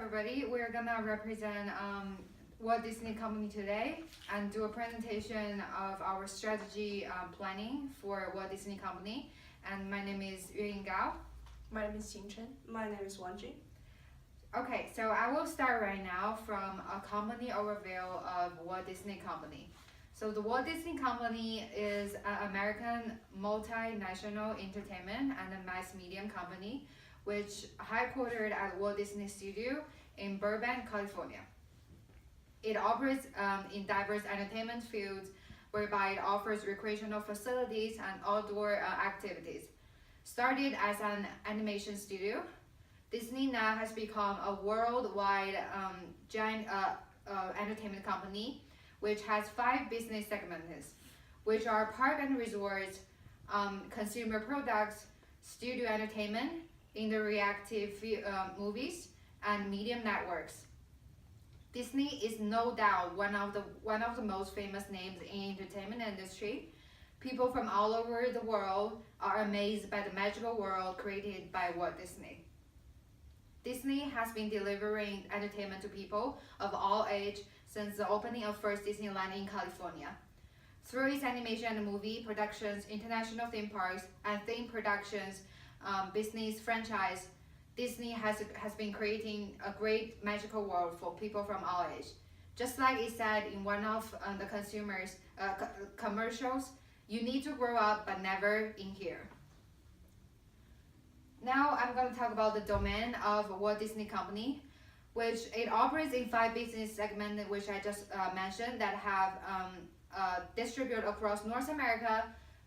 everybody. We're gonna represent Walt Disney Company today and do a presentation of our strategy planning for Walt Disney Company. And my name is Yuyin Gao. My name is Qingchen. My name is Wang Jun. Okay, so I will start right now from a company overview of Walt Disney Company. So the Walt Disney Company is an American multinational entertainment and a mass media company which headquartered at Walt Disney Studio in Burbank, California. It operates in diverse entertainment fields whereby it offers recreational facilities and outdoor activities. Started as an animation studio, Disney now has become a worldwide giant entertainment company which has 5 business segments, which are park and resorts, consumer products, studio entertainment, interactive movies, and media networks. Disney is no doubt one of the most famous names in entertainment industry. People from all over the world are amazed by the magical world created by Walt Disney. Disney has been delivering entertainment to people of all age since the opening of first Disneyland in California. Through its animation and movie productions, international theme parks, and theme productions business franchise, Disney has been creating a great magical world for people from all age. Just like it said in one of the consumers commercials, you need to grow up but never in here. Now I'm going to talk about the domain of Walt Disney Company, which it operates in 5 business segments, which I just mentioned, that have distributed across North America,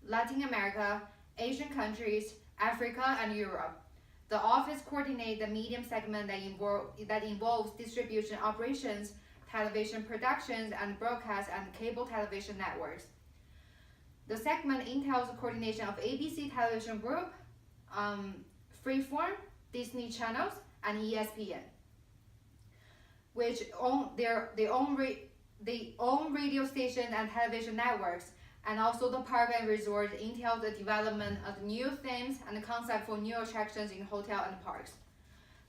Latin America, Asian countries, Africa, and Europe. The office coordinates the medium segment that involves distribution operations, television productions, and broadcast and cable television networks. The segment entails the coordination of ABC Television Group, Freeform, Disney Channels, and ESPN, which own radio station and television networks, and also the park and resort entails the development of new themes and the concept for new attractions in hotel and parks.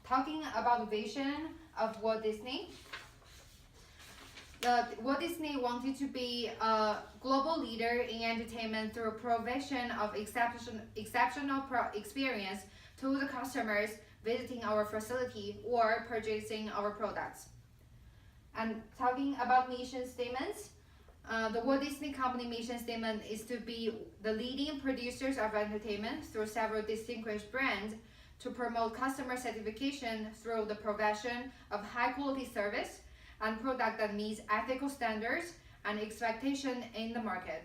Talking about the vision of Walt Disney, Walt Disney wanted to be a global leader in entertainment through provision of exceptional experience to the customers visiting our facility or purchasing our products. And talking about mission statements, the Walt Disney Company mission statement is to be the leading producers of entertainment through several distinguished brands, to promote customer satisfaction through the provision of high quality service and product that meets ethical standards and expectation in the market.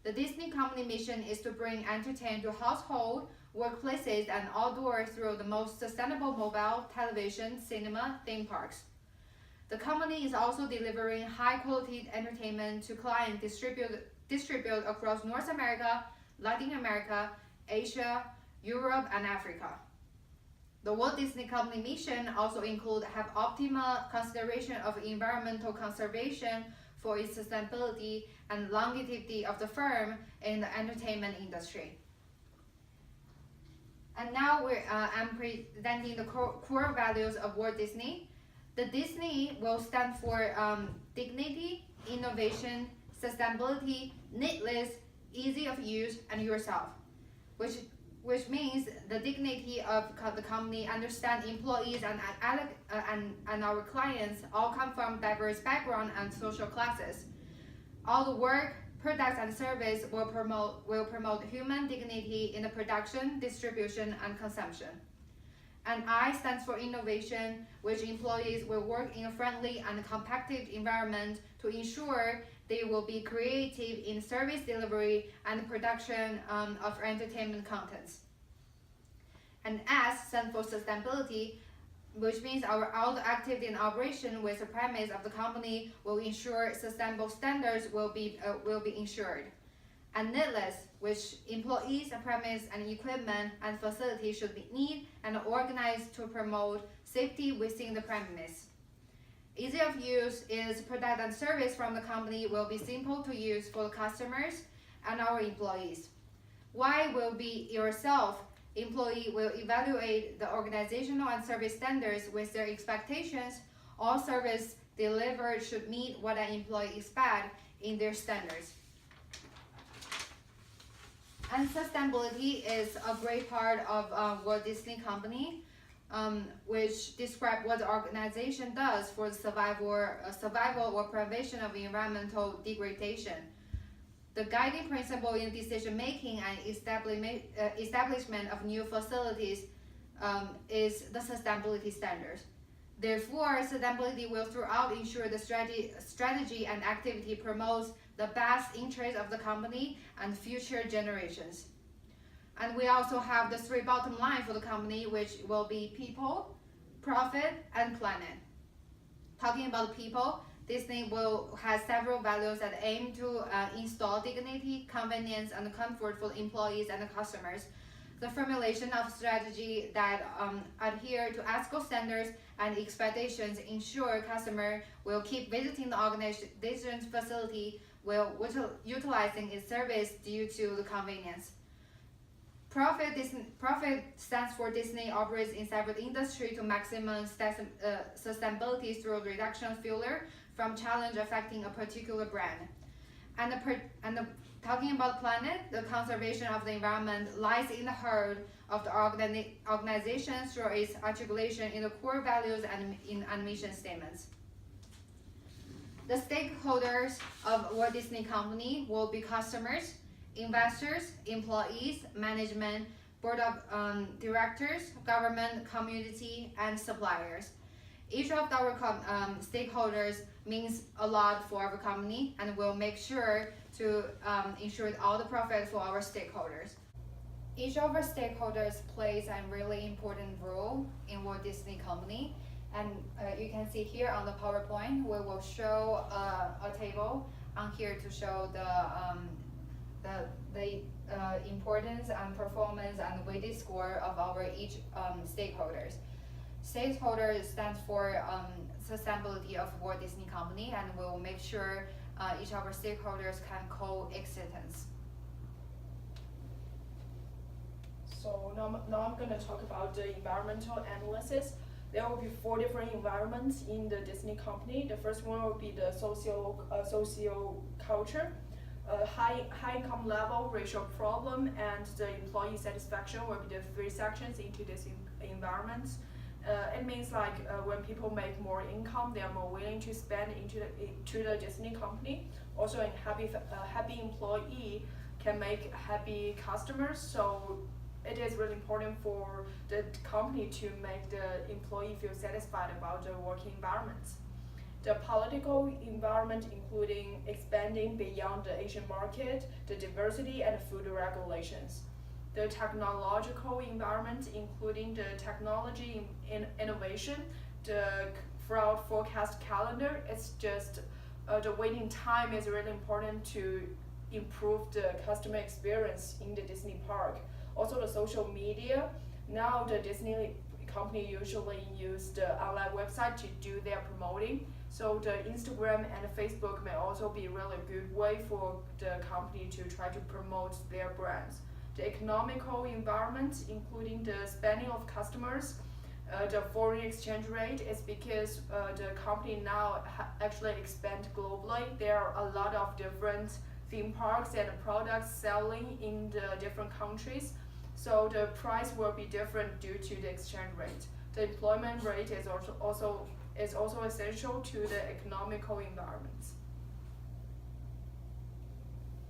The Disney Company mission is to bring entertainment to household, workplaces, and outdoors through the most sustainable mobile, television, cinema, theme parks. The company is also delivering high-quality entertainment to clients distributed across North America, Latin America, Asia, Europe, and Africa. The Walt Disney Company mission also includes have optimal consideration of environmental conservation for its sustainability and longevity of the firm in the entertainment industry. And now I'm presenting the core values of Walt Disney. The Disney will stand for dignity, innovation, sustainability, needless, easy of use, and yourself, which means the dignity of the company understand employees and our clients all come from diverse backgrounds and social classes. All the work, products, and service will promote human dignity in the production, distribution, and consumption. And I stands for innovation, which employees will work in a friendly and competitive environment to ensure they will be creative in service delivery and production of entertainment contents. And S stands for sustainability, which means all the activity and operation with the premise of the company will ensure sustainable standards will be ensured. And needless, which employees, premise, and equipment and facilities should be neat and organized to promote safety within the premise. Easy of use is product and service from the company will be simple to use for the customers and our employees. Why will be yourself employee will evaluate the organizational and service standards with their expectations. All service delivered should meet what an employee expects in their standards. And sustainability is a great part of Walt Disney Company, which describe what the organization does for the survival or prevention of environmental degradation. The guiding principle in decision making and establishment of new facilities is the sustainability standards. Therefore, sustainability will throughout ensure the strategy and activity promotes the best interest of the company and future generations. And we also have the three bottom line for the company, which will be people, profit, and planet. Talking about people, Disney will have several values that aim to install dignity, convenience, and comfort for employees and the customers. The formulation of strategy that adhere to ethical standards and expectations ensure customer will keep visiting the organization's facility while utilizing its service due to the convenience. Profit stands for Disney operates in several industries to maximum sustainability through reduction of failure from challenge affecting a particular brand. Talking about planet, the conservation of the environment lies in the heart of the organization through its articulation in the core values and in mission statements. The stakeholders of Walt Disney Company will be customers, investors, employees, management, board of directors, government, community, and suppliers. Each of our stakeholders means a lot for our company and will make sure to ensure all the profit for our stakeholders. Each of our stakeholders plays a really important role in Walt Disney Company. And you can see here on the PowerPoint, we will show a table on here to show the importance and performance and weighted score of our each stakeholders. Stakeholders stands for sustainability of Walt Disney Company, and we will make sure each of our stakeholders can coexistence. So now I'm going to talk about the environmental analysis. There will be 4 different environments in the Disney Company. The first one will be the socio culture, high income level, racial problem, and the employee satisfaction will be the 3 sections into this environment. It means like when people make more income, they are more willing to spend into the Disney Company. Also, a happy employee can make happy customers. So it is really important for the company to make the employee feel satisfied about the working environment. The political environment, including expanding beyond the Asian market, the diversity and food regulations. The technological environment, including the technology innovation, the fraud forecast calendar. It's just the waiting time is really important to improve the customer experience in the Disney park. Also the social media. Now the Disney company usually use the online website to do their promoting. So the Instagram and Facebook may also be really good way for the company to try to promote their brands. The economical environment, including the spending of customers, the foreign exchange rate is because the company now actually expand globally. There are a lot of different theme parks and products selling in the different countries. So the price will be different due to the exchange rate. The employment rate is also essential to the economical environment.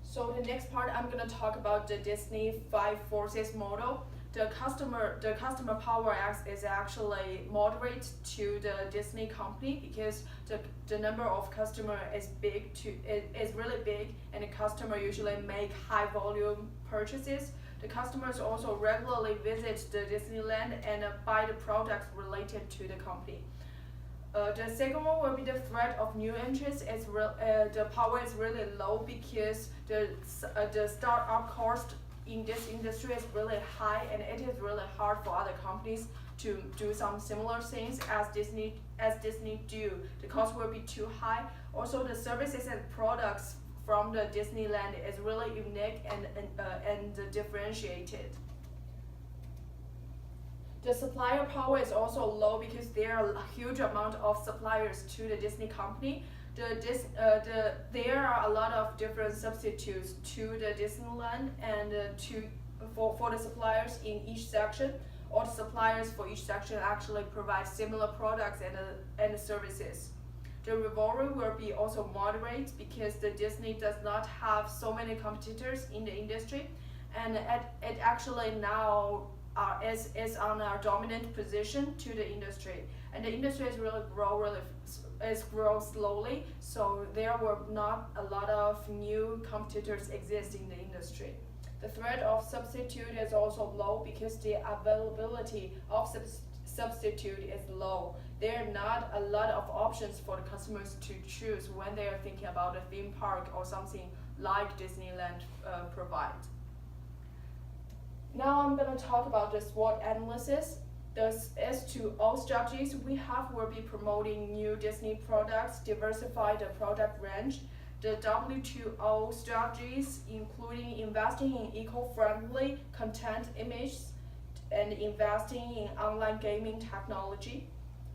So the next part, I'm going to talk about the Disney 5 forces model. The customer power is actually moderate to the Disney company because the number of customer is really big, and the customer usually make high volume purchases. The customers also regularly visit the Disneyland and buy the products related to the company. The second one will be the threat of new entrants. The power is really low because the startup cost in this industry is really high, and it is really hard for other companies to do some similar things as Disney do. The cost will be too high. Also, the services and products from the Disneyland is really unique and differentiated. The supplier power is also low because there are a huge amount of suppliers to the Disney company. There are a lot of different substitutes to the Disneyland and for the suppliers in each section. All the suppliers for each section actually provide similar products and services. The rivalry will be also moderate because the Disney does not have so many competitors in the industry, and it actually now is on a dominant position to the industry, and the industry is grow slowly, so there will not a lot of new competitors exist in the industry. The threat of substitute is also low because the availability of substitute is low. There are not a lot of options for the customers to choose when they are thinking about a theme park or something like Disneyland provides. Now I'm going to talk about the SWOT analysis. The S2O strategies we have will be promoting new Disney products, diversify the product range. The W2O strategies, including investing in eco-friendly content images and investing in online gaming technology.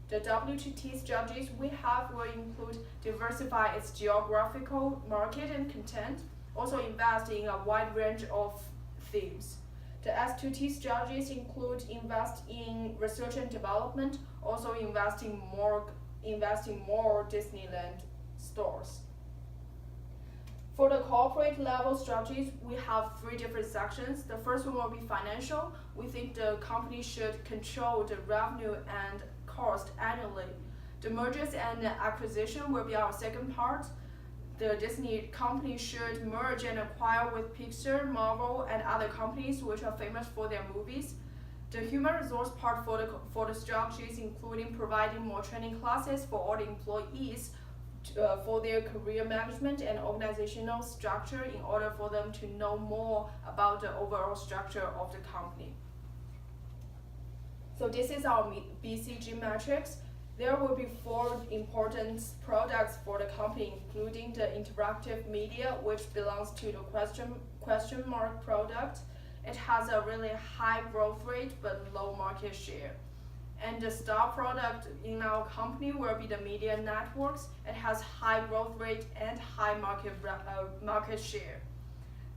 The W2T strategies we have will include diversify its geographical market and content, also invest in a wide range of themes. The S2T strategies include invest in research and development, also investing more Disneyland stores. For the corporate level strategies, we have 3 different sections. The first one will be financial. We think the company should control the revenue and cost annually. The mergers and acquisition will be our second part. The Disney company should merge and acquire with Pixar, Marvel, and other companies which are famous for their movies. The human resource part for the strategies, including providing more training classes for all the employees for their career management and organizational structure in order for them to know more about the overall structure of the company. So this is our BCG matrix. There will be 4 important products for the company, including the interactive media, which belongs to the question mark product. It has a really high growth rate but low market share. And the star product in our company will be the media networks. It has high growth rate and high market share.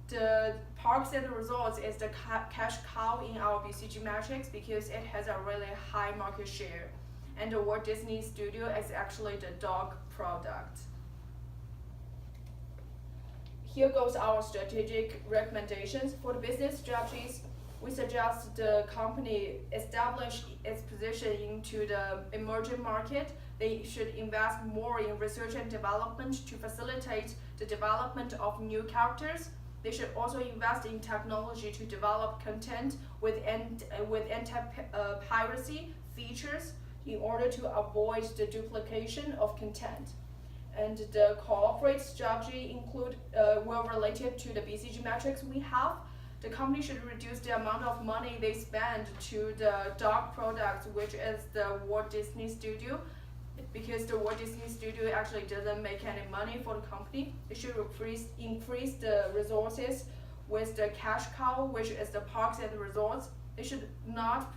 The parks and resorts is the cash cow in our BCG matrix because it has a really high market share. And the Walt Disney Studio is actually the dog product. Here goes our strategic recommendations. For the business strategies, we suggest the company establish its position into the emerging market. They should invest more in research and development to facilitate the development of new characters. They should also invest in technology to develop content with anti-piracy features in order to avoid the duplication of content. And the corporate strategy will related to the BCG metrics we have. The company should reduce the amount of money they spend to the dog products, which is the Walt Disney Studio, because the Walt Disney Studio actually doesn't make any money for the company. They should increase the resources with the cash cow, which is the parks and resorts. They should not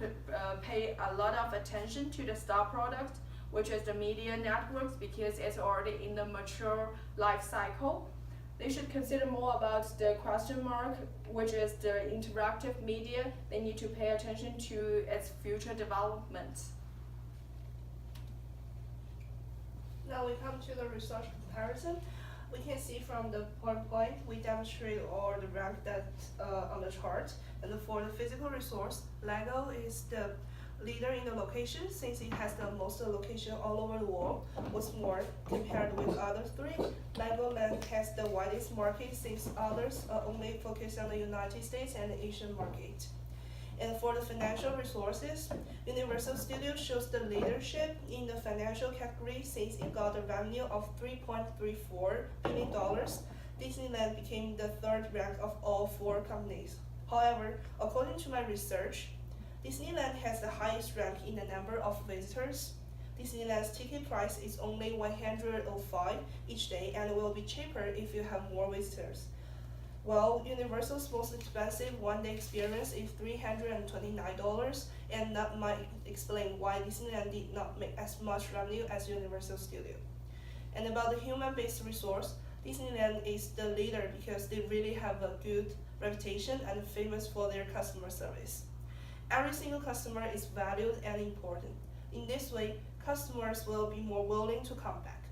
pay a lot of attention to the star product, which is the media networks, because it's already in the mature life cycle. They should consider more about the question mark, which is the interactive media. They need to pay attention to its future development. Now we come to the research comparison. We can see from the PowerPoint, we demonstrate all the rank that on the chart. And for the physical resource, LEGO is the leader in the location since it has the most location all over the world. What's more, compared with other 3, LEGOland has the widest market since others only focus on the United States and the Asian market. And for the financial resources, Universal Studios shows the leadership in the financial category since it got a revenue of $3.34 billion. Disneyland became the 3rd rank of all 4 companies. However, according to my research, Disneyland has the highest rank in the number of visitors. Disneyland's ticket price is only $105 each day and will be cheaper if you have more visitors. Well, Universal's most expensive one-day experience is $329, and that might explain why Disneyland did not make as much revenue as Universal Studio. And about the human-based resource, Disneyland is the leader because they really have a good reputation and famous for their customer service. Every single customer is valued and important. In this way, customers will be more willing to come back.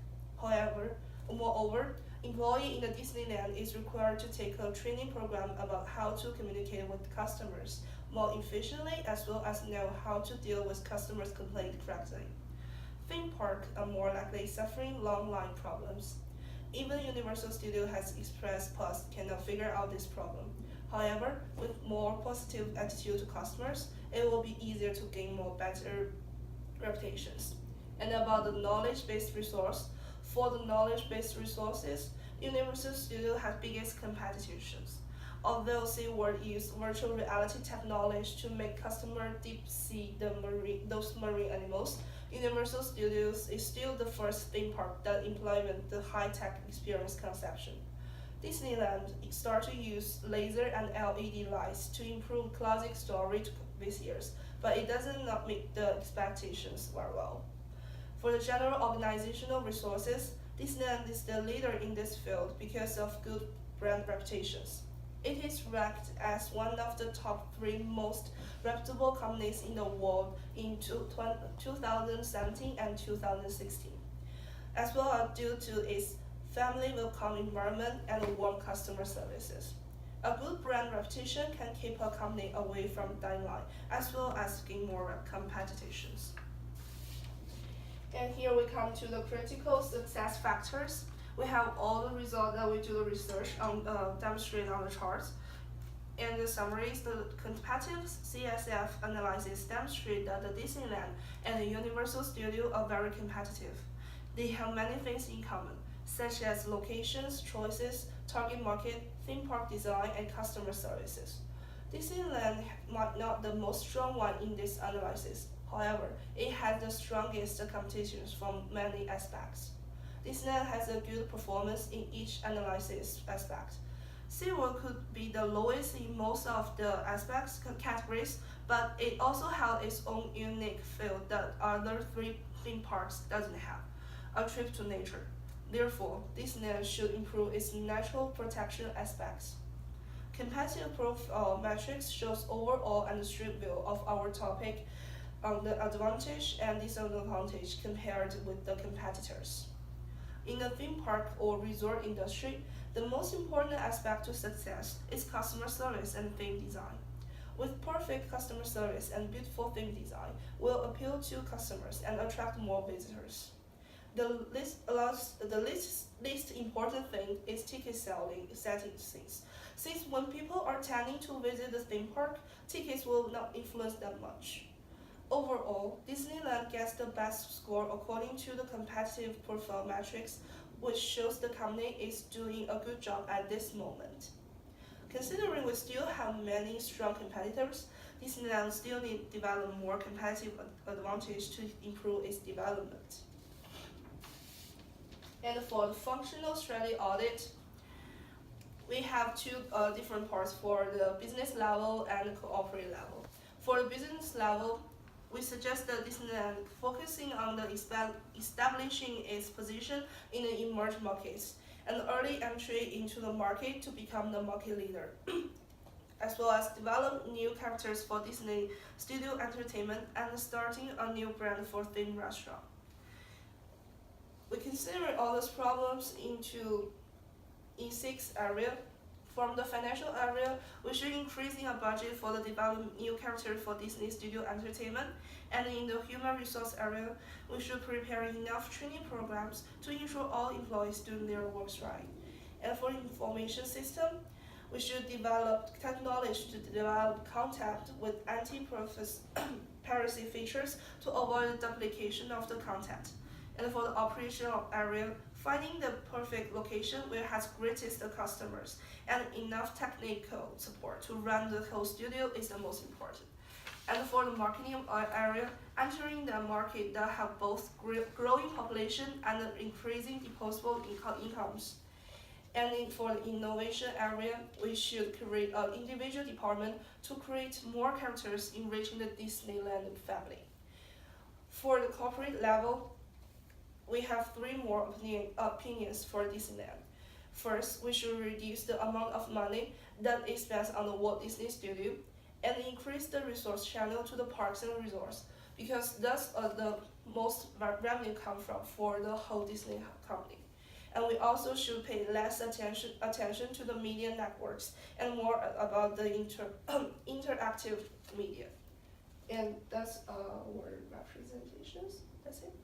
Moreover, employee in the Disneyland is required to take a training program about how to communicate with customers more efficiently as well as know how to deal with customers' complaints correctly. Theme parks are more likely suffering long line problems. Even Universal Studio has Express Plus cannot figure out this problem. However, with more positive attitude to customers, it will be easier to gain more better reputations. And about the knowledge-based resource, for the knowledge-based resources, Universal Studio has biggest competitions. Although SeaWorld used virtual reality technology to make customers deep see those marine animals, Universal Studios is still the first theme park that implemented the high-tech experience conception. Disneyland started to use laser and LED lights to improve classic story to visitors, but it does not meet the expectations very well. For the general organizational resources, Disneyland is the leader in this field because of good brand reputations. It is ranked as one of the top 3 most reputable companies in the world in 2017 and 2016, as well as due to its family welcome environment and warm customer services. A good brand reputation can keep a company away from dying line, as well as gain more competitions. And here we come to the critical success factors. We have all the results that we do the research on demonstrated on the charts. And the summaries, the competitive CSF analysis demonstrate that the Disneyland and the Universal Studio are very competitive. They have many things in common, such as locations, choices, target market, theme park design, and customer services. Disneyland might not the most strong one in this analysis. However, it has the strongest competitions from many aspects. Disneyland has a good performance in each analysis aspect. SeaWorld could be the lowest in most of the aspects categories, but it also has its own unique field that other 3 theme parks doesn't have, a trip to nature. Therefore, Disneyland should improve its natural protection aspects. Competitive profile metrics shows overall and street view of our topic on the advantage and disadvantage compared with the competitors. In the theme park or resort industry, the most important aspect to success is customer service and theme design. With perfect customer service and beautiful theme design will appeal to customers and attract more visitors. The least important thing is ticket selling settings. Since when people are tending to visit the theme park, tickets will not influence that much. Overall, Disneyland gets the best score according to the competitive profile metrics, which shows the company is doing a good job at this moment. Considering we still have many strong competitors, Disneyland still needs to develop more competitive advantage to improve its development. And for the functional strategy audit, we have 2 different parts for the business level and the corporate level. For the business level, we suggest that Disneyland focusing on the establishing its position in the emerging markets and early entry into the market to become the market leader, as well as develop new characters for Disney Studio Entertainment and starting a new brand for theme restaurant. We consider all these problems in 6 areas. From the financial area, we should increasing our budget for the development new characters for Disney Studio Entertainment, and in the human resource area, we should prepare enough training programs to ensure all employees doing their works right. And for information system, we should develop technology to develop content with anti-piracy features to avoid the duplication of the content. And for the operational area, finding the perfect location where it has greatest customers and enough technical support to run the whole studio is the most important. And for the marketing area, entering the market that have both growing population and increasing disposable incomes. And for the innovation area, we should create an individual department to create more characters enriching the Disneyland family. For the corporate level, we have three more opinions for Disneyland. First, we should reduce the amount of money that is spent on the Walt Disney Studio and increase the resource channel to the parks and resorts because that's the most revenue come from for the whole Disney company. And we also should pay less attention to the media networks and more about the interactive media. And that's our representations. That's it.